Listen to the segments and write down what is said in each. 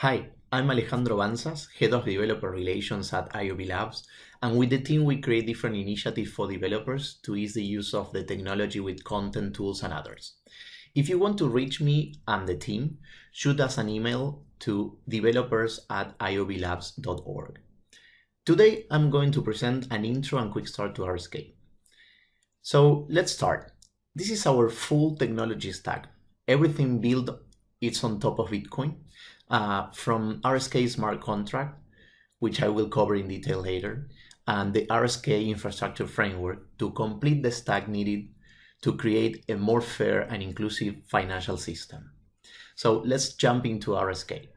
Hi, I'm Alejandro Banzas, Head of Developer Relations at IOB Labs, and with the team we create different initiatives for developers to ease the use of the technology with content, tools, and others. If you want to reach me and the team, shoot us an email to developers@ioblabs.org. Today I'm going to present an intro and quick start to RSK. So let's start. This is our full technology stack. Everything built is on top of Bitcoin. From RSK smart contract, which I will cover in detail later, and the RSK infrastructure framework to complete the stack needed to create a more fair and inclusive financial system. So let's jump into RSK.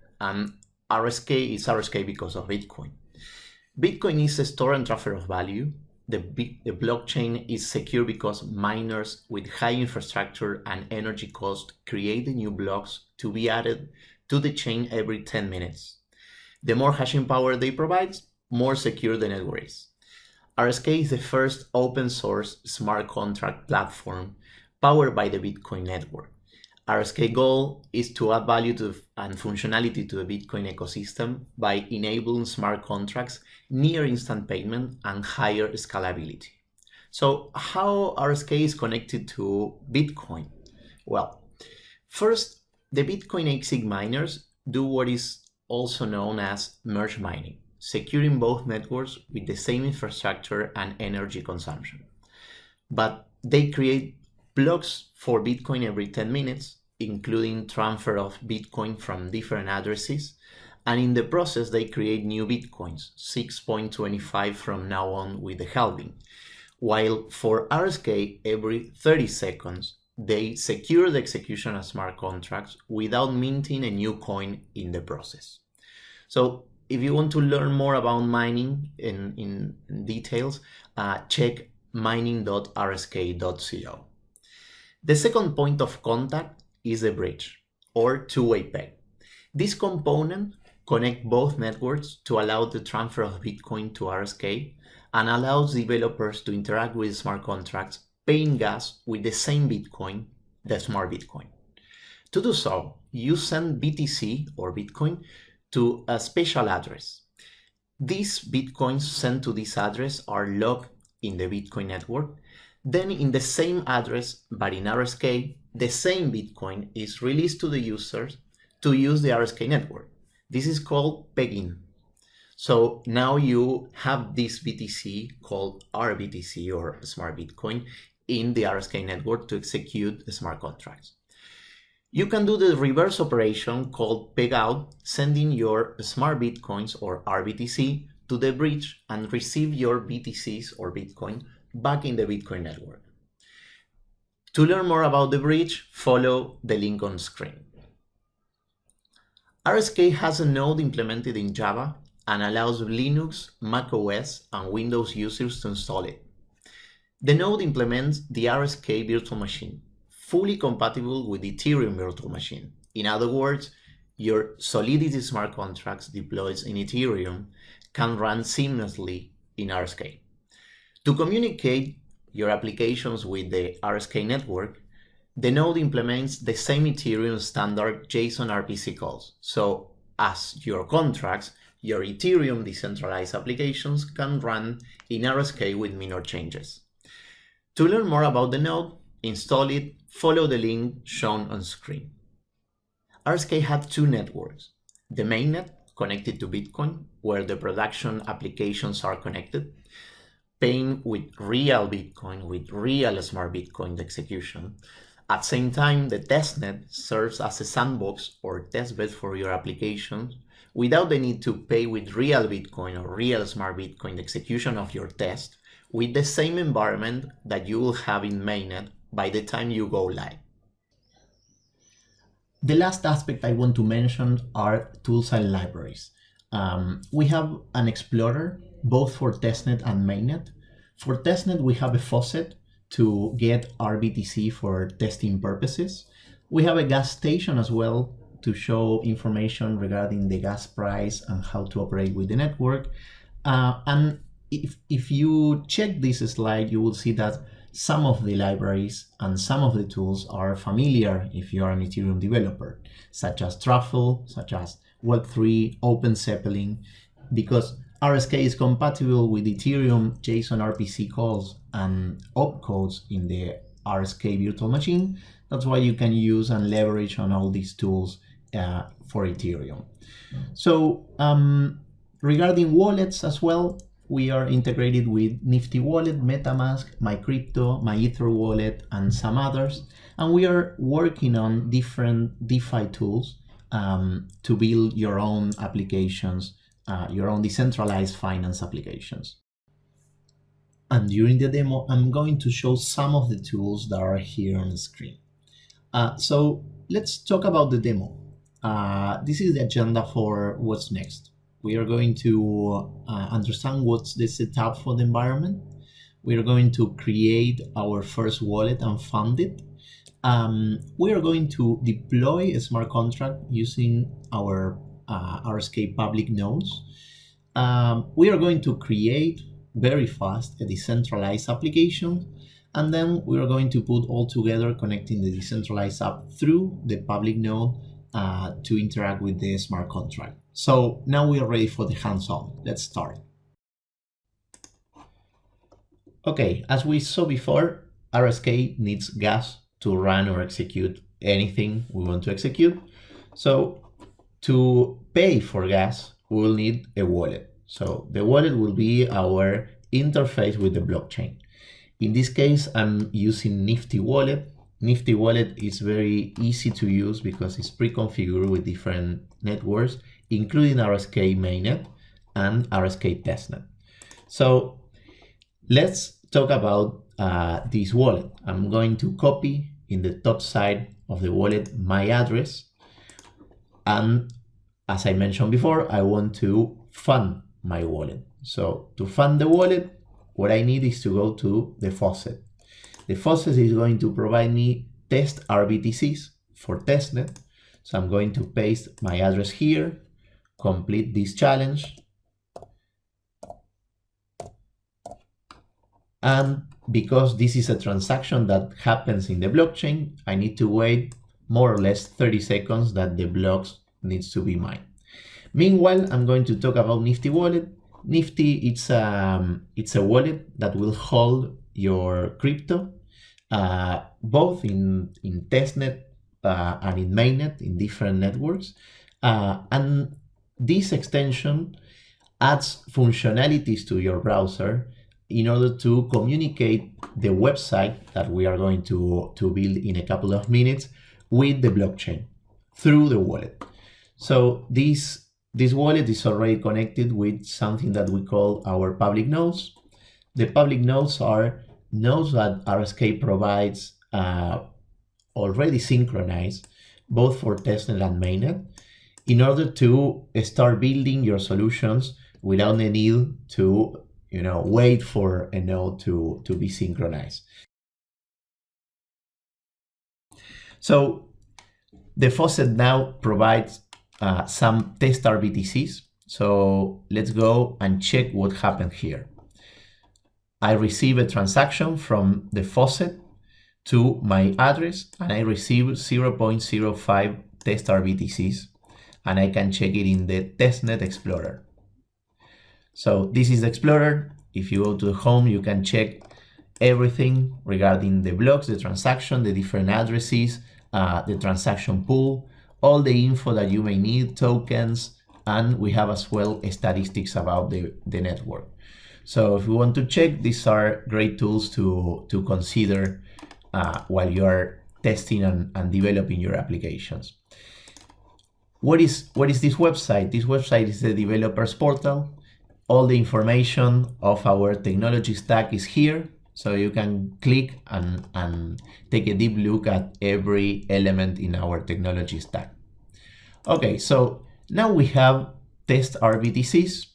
RSK is RSK because of Bitcoin. Bitcoin is a store and transfer of value. The blockchain is secure because miners with high infrastructure and energy cost create the new blocks to be added to the chain every 10 minutes. The more hashing power they provide, more secure the network is. RSK is the first open source smart contract platform powered by the Bitcoin network. RSK goal is to add value to and functionality to the Bitcoin ecosystem by enabling smart contracts, near instant payment, and higher scalability. So how RSK is connected to Bitcoin? Well, first, the Bitcoin ASIC miners do what is also known as merge mining, securing both networks with the same infrastructure and energy consumption. But they create blocks for Bitcoin every 10 minutes, including transfer of Bitcoin from different addresses. And in the process, they create new Bitcoins, 6.25 from now on with the halving. While for RSK, every 30 seconds, they secure the execution of smart contracts without minting a new coin in the process. So if you want to learn more about mining in details, check mining.rsk.co. The second point of contact is the bridge, or two-way peg. This component connects both networks to allow the transfer of Bitcoin to RSK and allows developers to interact with smart contracts paying gas with the same Bitcoin, the smart Bitcoin. To do so, you send BTC or Bitcoin to a special address. These Bitcoins sent to this address are logged in the Bitcoin network. Then in the same address, but in RSK, the same Bitcoin is released to the users to use the RSK network. This is called pegging. So now you have this BTC called RBTC or Smart Bitcoin in the RSK network to execute the smart contracts. You can do the reverse operation called peg out, sending your smart Bitcoins or RBTC to the bridge and receive your BTCs or Bitcoin back in the Bitcoin network. To learn more about the bridge, follow the link on screen. RSK has a node implemented in Java and allows Linux, macOS, and Windows users to install it. The node implements the RSK virtual machine, fully compatible with Ethereum virtual machine. In other words, your Solidity smart contracts deployed in Ethereum can run seamlessly in RSK. To communicate your applications with the RSK network, the node implements the same Ethereum standard JSON RPC calls. So as your contracts, your Ethereum decentralized applications can run in RSK with minor changes. To learn more about the node, install it, follow the link shown on screen. RSK had two networks. The mainnet, connected to Bitcoin, where the production applications are connected, paying with real Bitcoin, with real smart Bitcoin execution. At the same time, the testnet serves as a sandbox or testbed for your applications without the need to pay with real Bitcoin or real smart Bitcoin execution of your test with the same environment that you will have in mainnet by the time you go live. The last aspect I want to mention are tools and libraries. We have an explorer both for testnet and mainnet. For testnet, we have a faucet to get RBTC for testing purposes. We have a gas station as well to show information regarding the gas price and how to operate with the network. And if you check this slide, you will see that some of the libraries and some of the tools are familiar if you are an Ethereum developer, such as Truffle, such as Web3, Open Zeppelin, because RSK is compatible with Ethereum JSON RPC calls and opcodes in the RSK virtual machine. That's why you can use and leverage on all these tools for Ethereum. So regarding wallets as well, we are integrated with Nifty Wallet, MetaMask, MyCrypto, MyEther and some others. And we are working on different DeFi tools to build your own applications, your own decentralized finance applications. And during the demo, I'm going to show some of the tools that are here on the screen. So let's talk about the demo. This is the agenda for what's next. We are going to understand what's the setup for the environment. We are going to create our first wallet and fund it. We are going to deploy a smart contract using our RSK public nodes. We are going to create very fast a decentralized application, and then we are going to put all together, connecting the decentralized app through the public node to interact with the smart contract. So now we are ready for the hands-on. Let's start. Okay, as we saw before, RSK needs gas to run or execute anything we want to execute. So to pay for gas, we will need a wallet. So the wallet will be our interface with the blockchain. In this case, I'm using Nifty Wallet. Nifty Wallet is very easy to use because it's pre-configured with different networks, including RSK mainnet and RSK testnet. So let's talk about this wallet. I'm going to copy in the top side of the wallet my address. And as I mentioned before, I want to fund my wallet. So to fund the wallet, what I need is to go to the faucet. The faucet is going to provide me test RBTCs for testnet. So I'm going to paste my address here, complete this challenge. And because this is a transaction that happens in the blockchain, I need to wait more or less 30 seconds that the blocks needs to be mined. Meanwhile, I'm going to talk about Nifty Wallet. Nifty, it's a wallet that will hold your crypto, both in testnet and in mainnet, in different networks. And this extension adds functionalities to your browser in order to communicate the website that we are going to build in a couple of minutes with the blockchain through the wallet. So this wallet is already connected with something that we call our public nodes. The public nodes are nodes that RSK provides already synchronized, both for testnet and mainnet, in order to start building your solutions without the need to wait for a node to be synchronized. So the faucet now provides some test RBTCs. So let's go and check what happened here. I receive a transaction from the faucet to my address, and I receive 0.05 test RBTCs, and I can check it in the testnet explorer. So this is the explorer. If you go to the home, you can check everything regarding the blocks, the transaction, the different addresses, the transaction pool, all the info that you may need, tokens, and we have as well statistics about the network. So if you want to check, these are great tools to consider while you are testing and developing your applications. What is this website? This website is the developers portal. All the information of our technology stack is here. So you can click and take a deep look at every element in our technology stack. Okay, so now we have test RBTCs.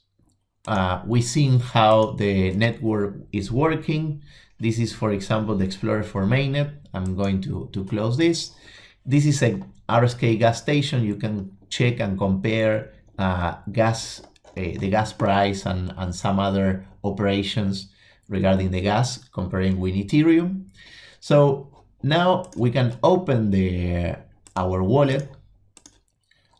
We've seen how the network is working. This is, for example, the Explorer for mainnet. I'm going to close this. This is a RSK gas station. You can check and compare the gas price and some other operations regarding the gas, comparing with Ethereum. So now we can open our wallet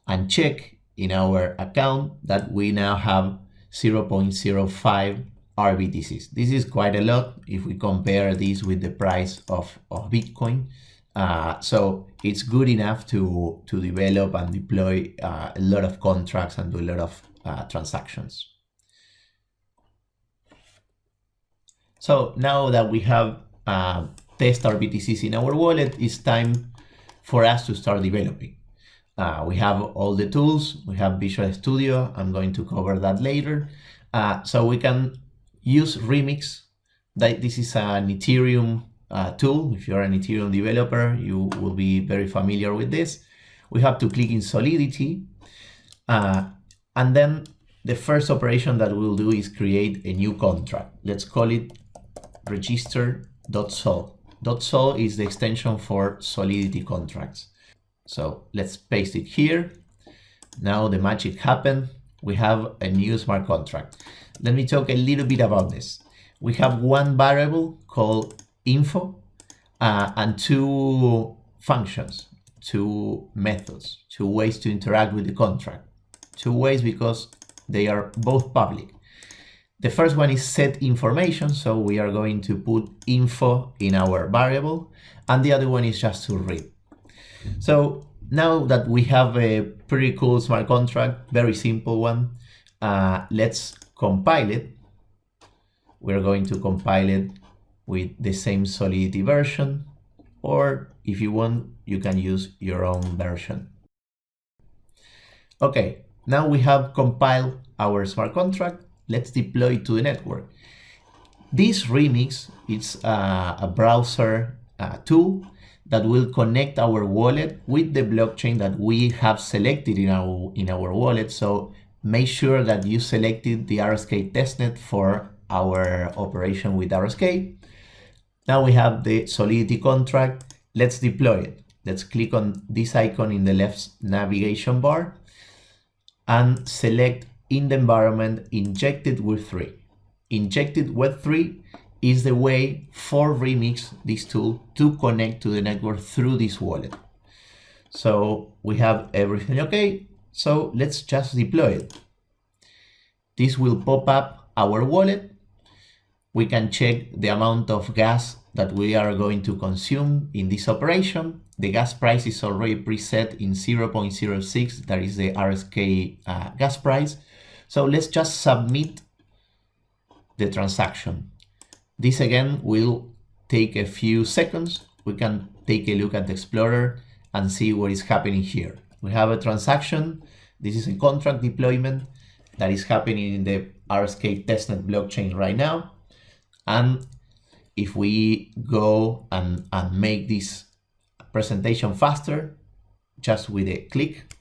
and check in our account that we now have 0.05 RBTCs. This is quite a lot if we compare this with the price of Bitcoin. So it's good enough to develop and deploy a lot of contracts and do a lot of transactions. So now that we have test RBTCs in our wallet, it's time for us to start developing. We have all the tools, we have Visual Studio, I'm going to cover that later. So we can use Remix. This is an Ethereum tool. If you're an Ethereum developer, you will be very familiar with this. We have to click in Solidity. And then the first operation that we'll do is create a new contract. Let's call it register.sol. .sol is the extension for Solidity contracts. So let's paste it here. Now the magic happened. We have a new smart contract. Let me talk a little bit about this. We have one variable called info and two functions, two methods, two ways to interact with the contract. Two ways because they are both public. The first one is set information, so we are going to put info in our variable, and the other one is just to read. So now that we have a pretty cool smart contract, very simple one, let's compile it. We're going to compile it with the same Solidity version, or if you want, you can use your own version. Okay, now we have compiled our smart contract. Let's deploy it to the network. This Remix is a browser tool that will connect our wallet with the blockchain that we have selected in our wallet. So make sure that you selected the RSK testnet for our operation with RSK. Now we have the Solidity contract. Let's deploy it. Let's click on this icon in the left navigation bar and select in the environment injected Web3. Injected Web3 is the way for Remix, this tool, to connect to the network through this wallet. So we have everything okay. So let's just deploy it. This will pop up our wallet. We can check the amount of gas that we are going to consume in this operation. The gas price is already preset in 0.06. That is the RSK gas price. So let's just submit the transaction. This again will take a few seconds. We can take a look at the Explorer and see what is happening here. We have a transaction. This is a contract deployment that is happening in the RSK testnet blockchain right now. And if we go and make this presentation faster, just with a click.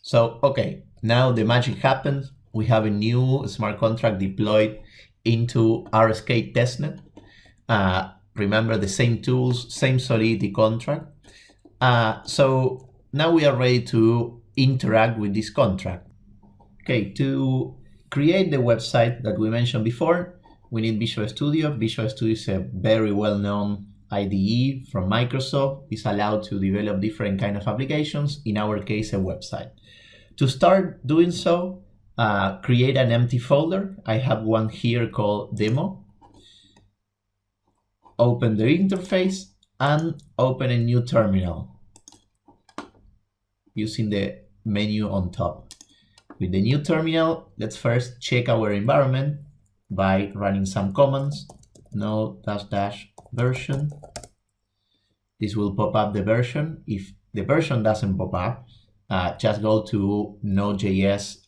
So, okay, now the magic happens. We have a new smart contract deployed into RSK testnet. Remember the same tools, same Solidity contract. So now we are ready to interact with this contract. Okay, to create the website that we mentioned before, we need Visual Studio. Visual Studio is a very well-known IDE from Microsoft. It's allowed to develop different kind of applications, in our case, a website. To start doing so, create an empty folder. I have one here called demo. Open the interface and open a new terminal using the menu on top. With the new terminal, let's first check our environment by running some commands. Node -- version. This will pop up the version. If the version doesn't pop up, just go to Node.js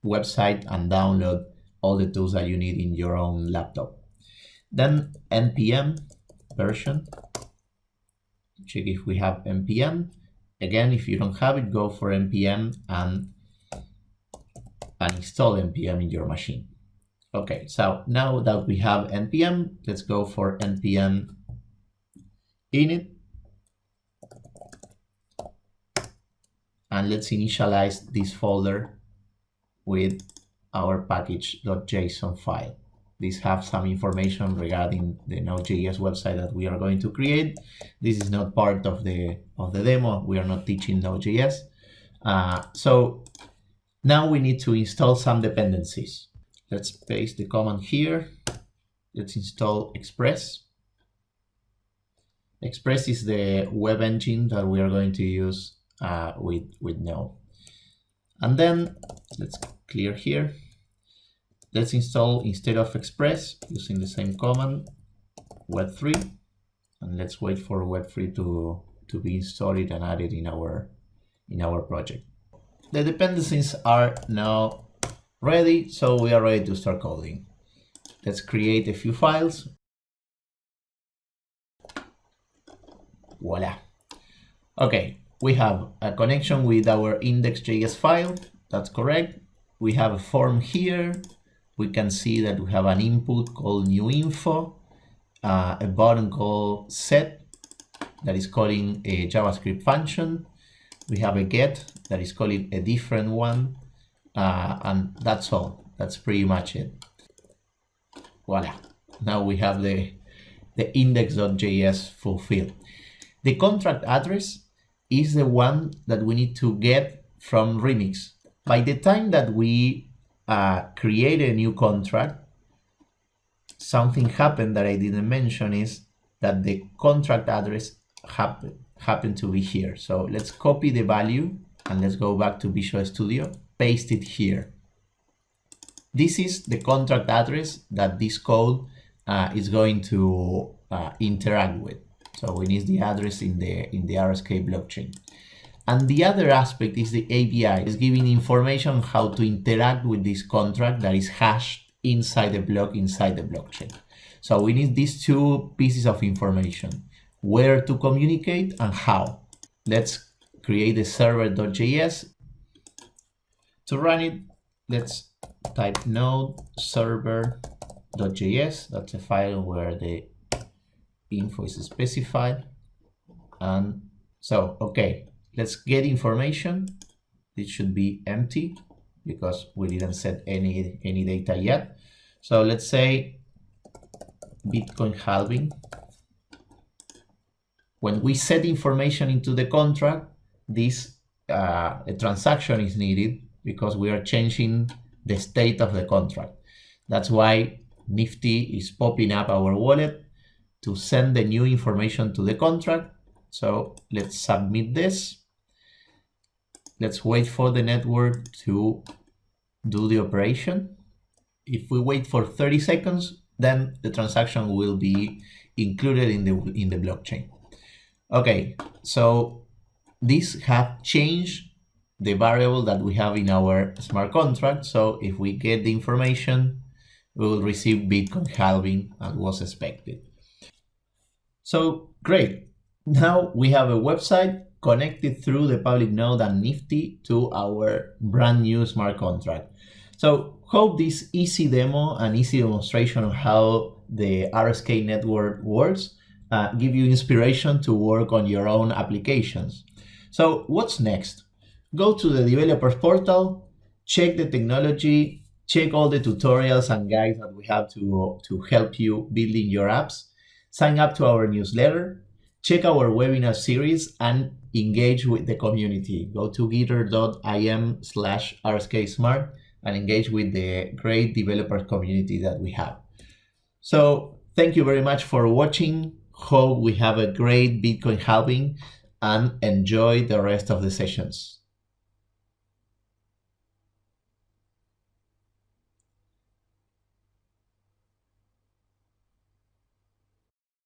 website and download all the tools that you need in your own laptop. Then npm version. Check if we have npm. Again, if you don't have it, go for npm and install npm in your machine. Okay, so now that we have npm, let's go for npm init. And let's initialize this folder with our package.json file. These have some information regarding the Node.js website that we are going to create. This is not part of the demo. We are not teaching Node.js. So now we need to install some dependencies. Let's paste the command here. Let's install Express. Express is the web engine that we are going to use with Node. And then let's clear here. Let's install, instead of Express, using the same command, Web3, and let's wait for Web3 to be installed and added in our project. The dependencies are now ready, so we are ready to start coding. Let's create a few files. Voila. Okay, we have a connection with our index.js file. That's correct. We have a form here. We can see that we have an input called new info, a button called set that is calling a JavaScript function. We have a get that is calling a different one, and that's all. That's pretty much it. Voila. Now we have the index.js fulfilled. The contract address is the one that we need to get from Remix. By the time that we create a new contract, something happened that I didn't mention, is that the contract address happened to be here. So let's copy the value and let's go back to Visual Studio, paste it here. This is the contract address that this code is going to interact with. So we need the address in the RSK blockchain. And the other aspect is the API. It's giving information on how to interact with this contract that is hashed inside the block, inside the blockchain. So we need these two pieces of information, where to communicate and how. Let's create the server.js. To run it, let's type node server.js. That's a file where the info is specified. And so, okay. Let's get information. It should be empty because we didn't set any data yet. So let's say Bitcoin halving. When we set information into the contract, this a transaction is needed because we are changing the state of the contract. That's why Nifty is popping up our wallet to send the new information to the contract. So let's submit this. Let's wait for the network to do the operation. If we wait for 30 seconds, then the transaction will be included in the blockchain. Okay, so this have changed the variable that we have in our smart contract. So if we get the information, we will receive Bitcoin halving as was expected. So great. Now we have a website connected through the public node and Nifty to our brand new smart contract. So hope this easy demo and easy demonstration of how the RSK network works give you inspiration to work on your own applications. So what's next? Go to the developers portal, check the technology, check all the tutorials and guides that we have to help you building your apps, sign up to our newsletter, check our webinar series, and engage with the community. Go to gitter.im/RSKSmart and engage with the great developer community that we have. So thank you very much for watching. Hope we have a great Bitcoin halving and enjoy the rest of the sessions.